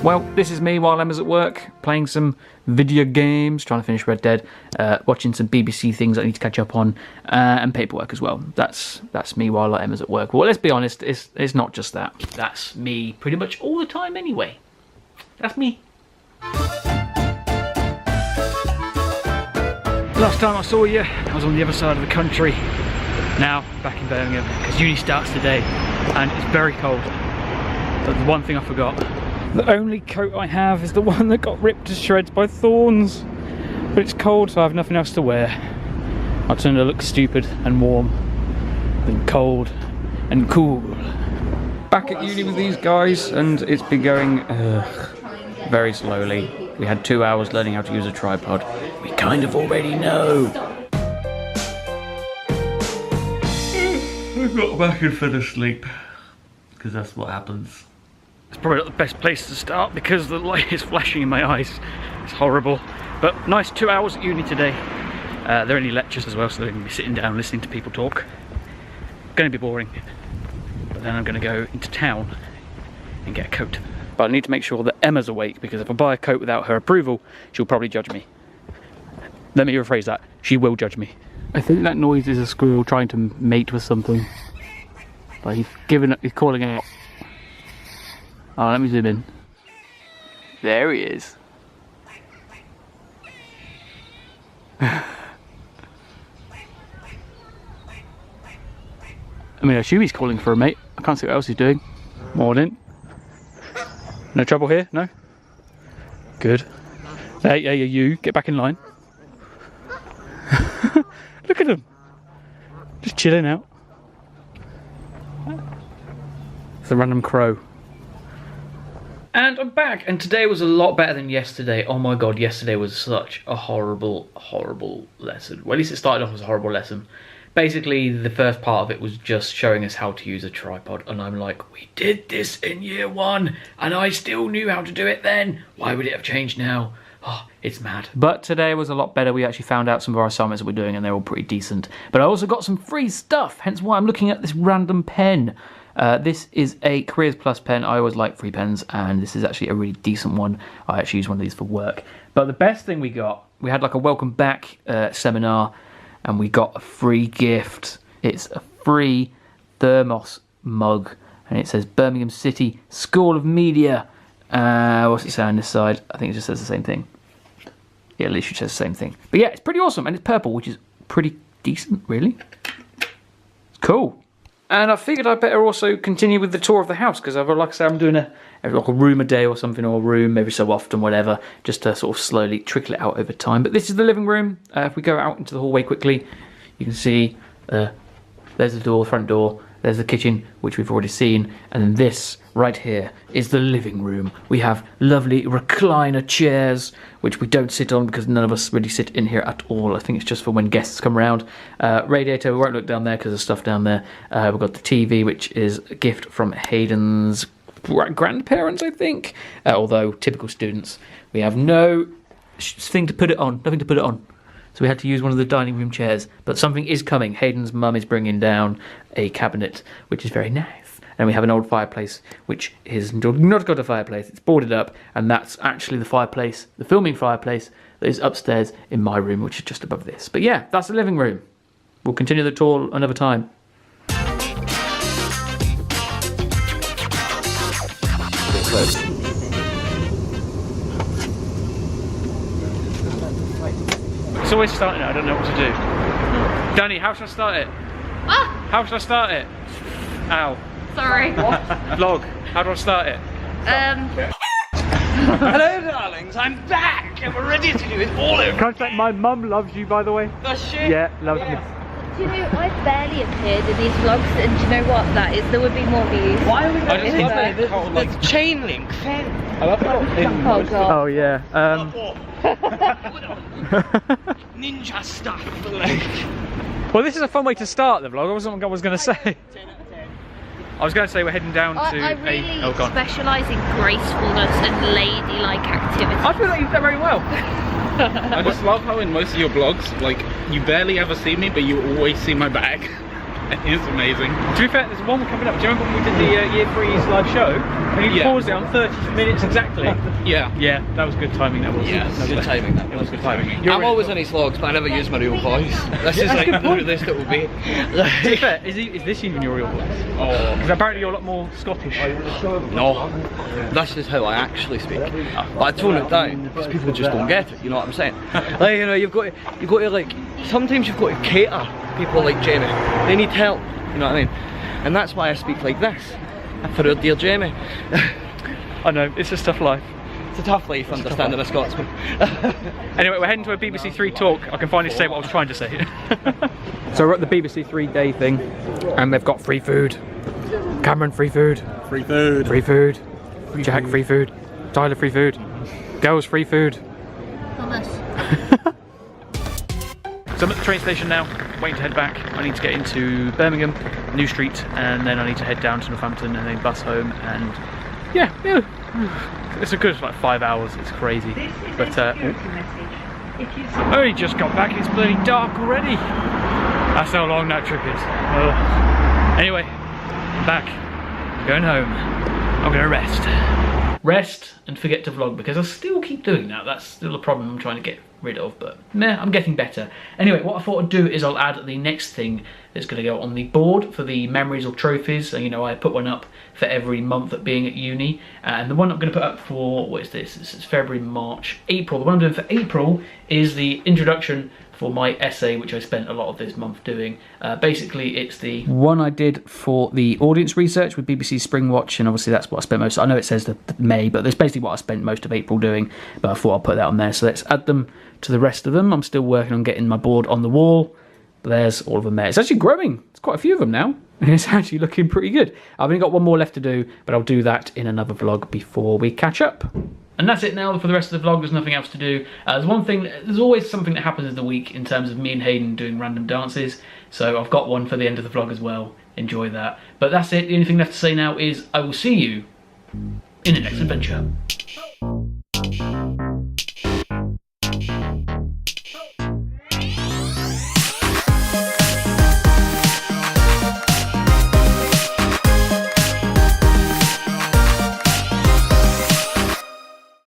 Well, this is me while Emma's at work, playing some video games, trying to finish Red Dead, watching some BBC things I need to catch up on, and paperwork as well. That's me while Emma's at work. Well, let's be honest, it's not just that. That's me pretty much all the time anyway. That's me. Last time I saw you, I was on the other side of the country. Now, back in Birmingham, because uni starts today, and it's very cold. But the one thing I forgot. The only coat I have is the one that got ripped to shreds by thorns. But it's cold, so I have nothing else to wear. I tend to look stupid and warm, and cold and cool. Back at uni with these guys, and it's been going very slowly. We had 2 hours learning how to use a tripod. We kind of already know. I got back and fell asleep, because that's what happens. It's probably not the best place to start because the light is flashing in my eyes. It's horrible. But nice 2 hours at uni today. There are only lectures as well, so they're going to be sitting down listening to people talk. Going to be boring. But then I'm going to go into town and get a coat. But I need to make sure that Emma's awake, because if I buy a coat without her approval, she'll probably judge me. Let me rephrase that. She will judge me. I think that noise is a squirrel trying to mate with something. Like he's calling out. Oh, let me zoom in. There he is. I mean, I assume he's calling for a mate. I can't see what else he's doing. Morning. No trouble here? No? Good. Hey, you. Get back in line. Look at him. Just chilling out. It's a random crow. And I'm back, and today was a lot better than yesterday. Oh my god, yesterday was such a horrible, horrible lesson. Well, at least it started off as a horrible lesson. Basically, the first part of it was just showing us how to use a tripod, and I'm like, we did this in year 1, and I still knew how to do it then. Why would it have changed now? Oh, it's mad. But today was a lot better. We actually found out some of our assignments that we're doing, and they're all pretty decent. But I also got some free stuff, hence why I'm looking at this random pen. This is a Careers Plus pen. I always like free pens, and this is actually a really decent one. I actually use one of these for work. But the best thing we got, we had like a welcome back seminar, and we got a free gift. It's a free thermos mug, and it says Birmingham City School of Media. What's it say on this side? I think it just says the same thing. Yeah, it literally says the same thing. But yeah, it's pretty awesome, and it's purple, which is pretty decent, really. It's cool. And I figured I'd better also continue with the tour of the house, because like I say, I'm doing like a room a day or something, or a room every so often, whatever, just to sort of slowly trickle it out over time. But this is the living room. If we go out into the hallway quickly, you can see there's the door, the front door, there's the kitchen, which we've already seen, and then this right here is the living room. We have lovely recliner chairs, which we don't sit on because none of us really sit in here at all. I think it's just for when guests come around. Radiator, we won't look down there because there's stuff down there. We've got the TV, which is a gift from Hayden's grandparents, I think. Although, typical students, we have no thing to put it on, nothing to put it on. So we had to use one of the dining room chairs. But something is coming. Hayden's mum is bringing down a cabinet, which is very nice. And we have an old fireplace, which is not got a fireplace. It's boarded up, and that's actually the fireplace, the filming fireplace, that is upstairs in my room, which is just above this. But yeah, that's the living room. We'll continue the tour another time. It's always starting it, I don't know what to do. Danny, how should I start it? Ah! How should I start it? Ow. Sorry. Vlog, how do I start it? Hello, darlings, I'm back and we're ready to do it all over. Can I say my mum loves you, by the way? Does she? Yeah, loves me. Do you know, I've barely appeared in these vlogs, and do you know what that is? There would be more views. Why are we I just love it. the chain link thing? I love Oh god. Oh yeah. Ninja stuff. Like. Well, this is a fun way to start the vlog. I wasn't what I was going to say. I was going to say we're heading down to I really oh, gone. specialise in gracefulness and ladylike activities. I feel like you've done very well. I just love how in most of your vlogs, like, you barely ever see me, but you always see my bag. It is amazing. To be fair, there's one coming up. Do you remember when we did the Year 3's live show? And you paused it on 30 minutes exactly. Yeah. Yeah, that was good timing. That was. Yeah, good timing. It was good timing. I'm always in his vlogs, but I never use my real voice. This is like the rudest it will be. To be fair, is this even your real voice? Oh. Because apparently you're a lot more Scottish. No, this is how I actually speak. But I tone it down because people just don't get it. You know what I'm saying? Like, you know, you've got to like. Sometimes you've got to cater people like Jamie. They need help. You know what I mean? And that's why I speak like this. For our dear Jamie. I know, it's just tough life. It's a tough life understanding a Scotsman. Anyway, we're heading to a BBC Three talk. I can finally say what I was trying to say. So we're at the BBC Three day thing, and they've got free food. Cameron, free food. Free food. Free food. Jack, free food. Tyler, free food. Girls, free food. So I'm at the train station now, waiting to head back. I need to get into Birmingham, New Street, and then I need to head down to Northampton and then bus home. And yeah, it's a good like 5 hours. It's crazy, but I only just got back and it's bloody dark already. That's how long that trip is. Ugh. Anyway, I'm back, going home. I'm gonna rest and forget to vlog because I still keep doing that. That's still a problem I'm trying to get rid of, but meh, I'm getting better. Anyway, what I thought I'd do is I'll add the next thing that's going to go on the board for the memories or trophies. So, you know, I put one up for every month at being at uni, and the one I'm going to put up for, what is this? This is February, March, April. The one I'm doing for April is the introduction for my essay, which I spent a lot of this month doing. Basically, it's the one I did for the audience research with BBC Springwatch, and obviously that's what I spent most. I know it says the May, but that's basically what I spent most of April doing. But I thought I'll put that on there. So let's add them to the rest of them. I'm still working on getting my board on the wall. But there's all of them there. It's actually growing. It's quite a few of them now. And it's actually looking pretty good. I've only got one more left to do, but I'll do that in another vlog before we catch up. And that's it now for the rest of the vlog. There's nothing else to do. There's always something that happens in the week in terms of me and Hayden doing random dances. So I've got one for the end of the vlog as well. Enjoy that. But that's it. The only thing left to say now is I will see you in the next adventure.